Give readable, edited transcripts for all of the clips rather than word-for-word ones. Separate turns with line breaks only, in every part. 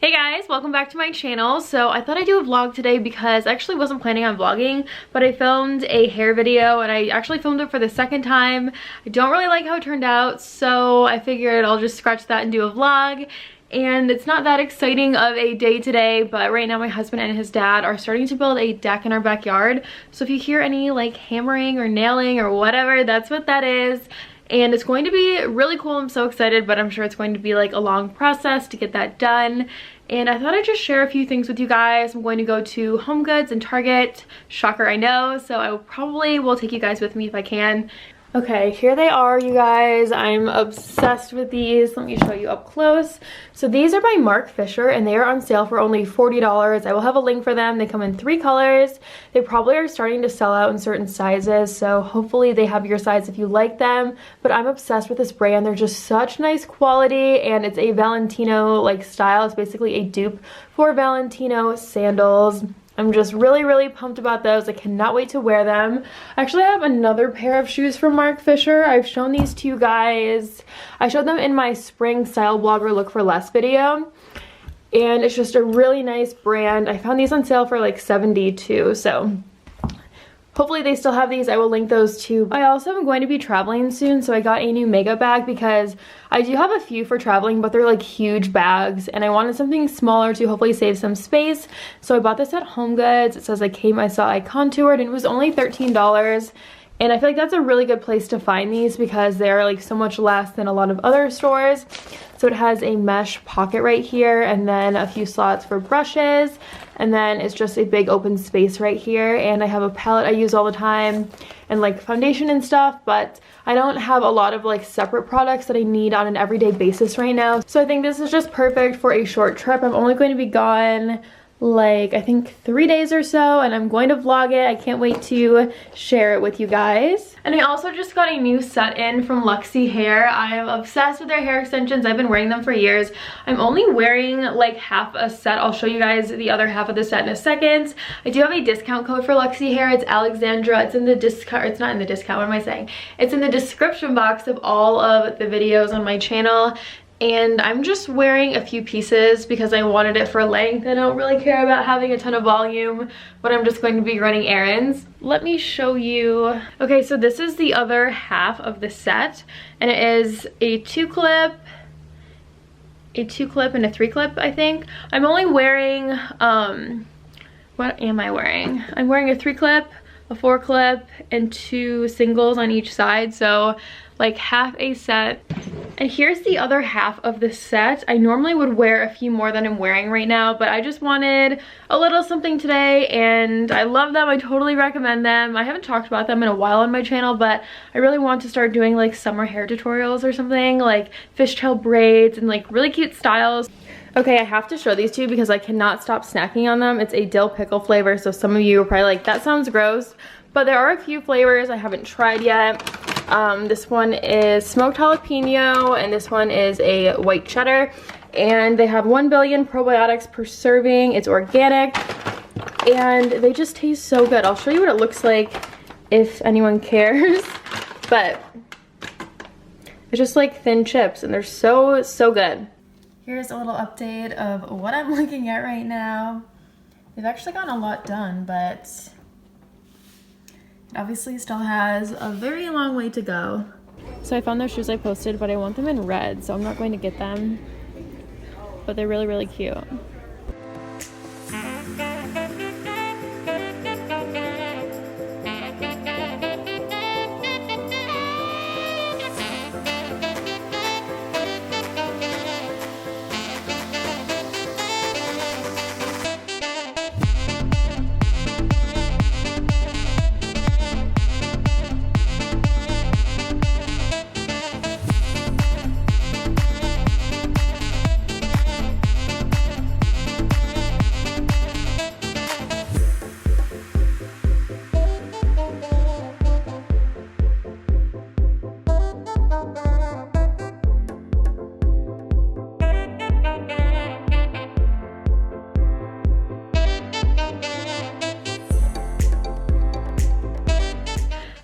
Hey guys, welcome back to my channel. So I thought I'd do a vlog today because I actually wasn't planning on vlogging, but I filmed a hair video and I actually filmed it for the second time. I don't really like how it turned out, so I figured I'll just scratch that and do a vlog. And it's not that exciting of a day today, but right now my husband and his dad are starting to build a deck in our backyard. So if you hear any like hammering or nailing or whatever, that's what that is. And it's going to be really cool. I'm so excited, but I'm sure it's going to be like a long process to get that done. And I thought I'd just share a few things with you guys. I'm going to go to Home Goods and Target. Shocker, I know. So I probably will take you guys with me if I can. Okay, here they are, you guys. I'm obsessed with these. Let me show you up close. So these are by Mark Fisher and they are on sale for only $40. I will have a link for them. They come in 3 colors. They probably are starting to sell out in certain sizes, so hopefully they have your size if you like them. But I'm obsessed with this brand. They're just such nice quality and it's a Valentino like style. It's basically a dupe for Valentino sandals. I'm just really pumped about those. I cannot wait to wear them. I actually have another pair of shoes from Mark Fisher. I've shown these to you guys. I showed them in my spring style blogger look for less video. And it's just a really nice brand. I found these on sale for like $72, so hopefully they still have these. I will link those too. I also am going to be traveling soon, so I got a new makeup bag because I do have a few for traveling, but they're like huge bags and I wanted something smaller to hopefully save some space. So I bought this at Home Goods. It says I saw I contoured, and it was only $13. And I feel like that's a really good place to find these because they are like so much less than a lot of other stores. So it has a mesh pocket right here and then a few slots for brushes. And then it's just a big open space right here. And I have a palette I use all the time and like foundation and stuff, but I don't have a lot of like separate products that I need on an everyday basis right now. So I think this is just perfect for a short trip. I'm only going to be gone like I think 3 days or so, and I'm going to vlog it. I can't wait to share it with you guys. And I also just got a new set in from Luxie Hair. I am obsessed with their hair extensions. I've been wearing them for years. I'm only wearing like half a set. I'll show you guys the other half of the set in a second. I do have a discount code for Luxie Hair. It's Alexandra. It's in the discount. It's not in the discount. What am I saying? It's in the description box of all of the videos on my channel. And I'm just wearing a few pieces because I wanted it for length. I don't really care about having a ton of volume, but I'm just going to be running errands. Let me show you. Okay, so this is the other half of the set, and it is a 2-clip, and a 3-clip, I think. I'm only wearing, what am I wearing? I'm wearing a 3-clip, a 4-clip, and 2 singles on each side, so like half a set. And here's the other half of the set. I normally would wear a few more than I'm wearing right now, but I just wanted a little something today and I love them. I totally recommend them. I haven't talked about them in a while on my channel, but I really want to start doing like summer hair tutorials or something, like fishtail braids and like really cute styles. Okay, I have to show these to you because I cannot stop snacking on them. It's a dill pickle flavor, so some of you are probably like, that sounds gross. But there are a few flavors I haven't tried yet. This one is smoked jalapeno and this one is a white cheddar. And they have 1 billion probiotics per serving. It's organic and they just taste so good. I'll show you what it looks like if anyone cares. But it's just like thin chips and they're so good. Here's a little update of what I'm looking at right now. They've actually gotten a lot done, but it obviously still has a very long way to go. So I found those shoes I posted, but I want them in red, so I'm not going to get them. But they're really cute.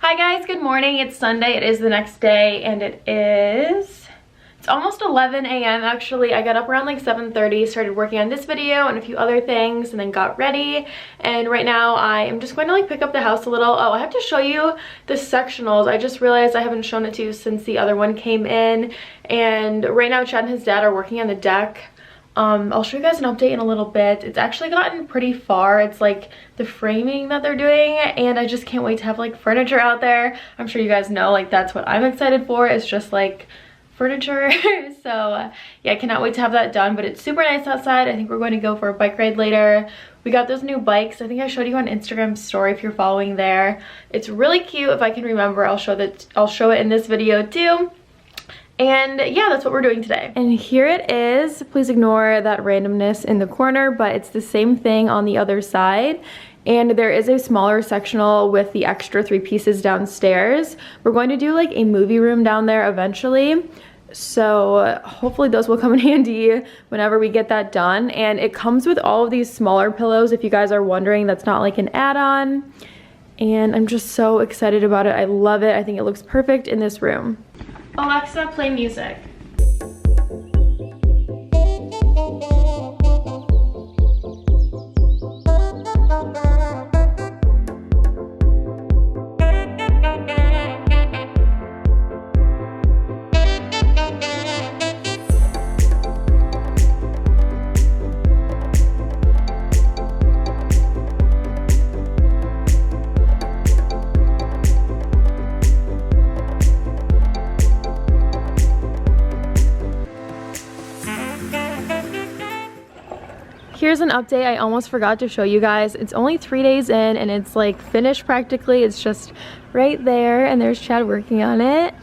Hi guys, good morning. It's Sunday. It is the next day and it is It's almost 11 a.m. actually. I got up around like 7:30, started working on this video and a few other things, and then got ready. And right now I am just going to like pick up the house a little. Oh, I have to show you the sectionals. I just realized I haven't shown it to you since the other one came in. And right now Chad and his dad are working on the deck. I'll show you guys an update in a little bit. It's actually gotten pretty far. It's like the framing that they're doing, and I just can't wait to have like furniture out there. I'm sure you guys know like that's what I'm excited for. It's just like furniture. So yeah, I cannot wait to have that done. But it's super nice outside. I think we're going to go for a bike ride later. We got those new bikes. I think I showed you on Instagram story if you're following there. It's really cute. If I can remember, I'll show it in this video too. And yeah, that's what we're doing today. And here it is. Please ignore that randomness in the corner, but it's the same thing on the other side. And there is a smaller sectional with the extra 3 pieces downstairs. We're going to do like a movie room down there eventually. So hopefully those will come in handy whenever we get that done. And it comes with all of these smaller pillows. If you guys are wondering, that's not like an add-on. And I'm just so excited about it. I love it. I think it looks perfect in this room. Alexa, play music. Here's an update I almost forgot to show you guys. It's only 3 days in and it's like finished practically. It's just right there, and there's Chad working on it.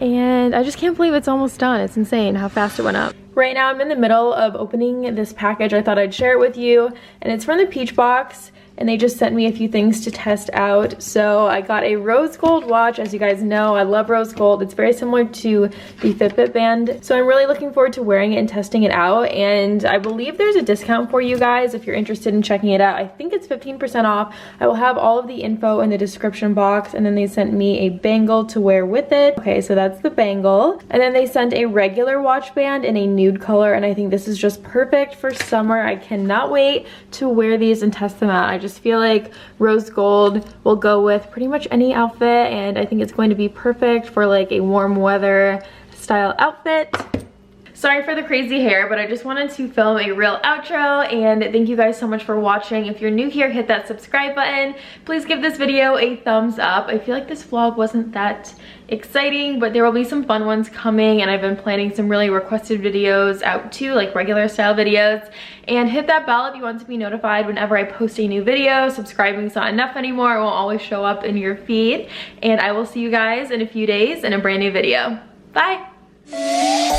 And I just can't believe it's almost done. It's insane how fast it went up. Right now I'm in the middle of opening this package. I thought I'd share it with you, and it's from the Peachbox. And they just sent me a few things to test out. So I got a rose gold watch. As you guys know, I love rose gold. It's very similar to the Fitbit band. So I'm really looking forward to wearing it and testing it out. And I believe there's a discount for you guys if you're interested in checking it out. I think it's 15% off. I will have all of the info in the description box. And then they sent me a bangle to wear with it. Okay, so that's the bangle. And then they sent a regular watch band in a nude color. And I think this is just perfect for summer. I cannot wait to wear these and test them out. I just feel like rose gold will go with pretty much any outfit, and I think it's going to be perfect for like a warm weather style outfit. Sorry for the crazy hair, but I just wanted to film a real outro, and thank you guys so much for watching. If you're new here, hit that subscribe button. Please give this video a thumbs up. I feel like this vlog wasn't that exciting, but there will be some fun ones coming, and I've been planning some really requested videos out too, like regular style videos. And hit that bell if you want to be notified whenever I post a new video. Subscribing's not enough anymore. It won't always show up in your feed. And I will see you guys in a few days in a brand new video. Bye!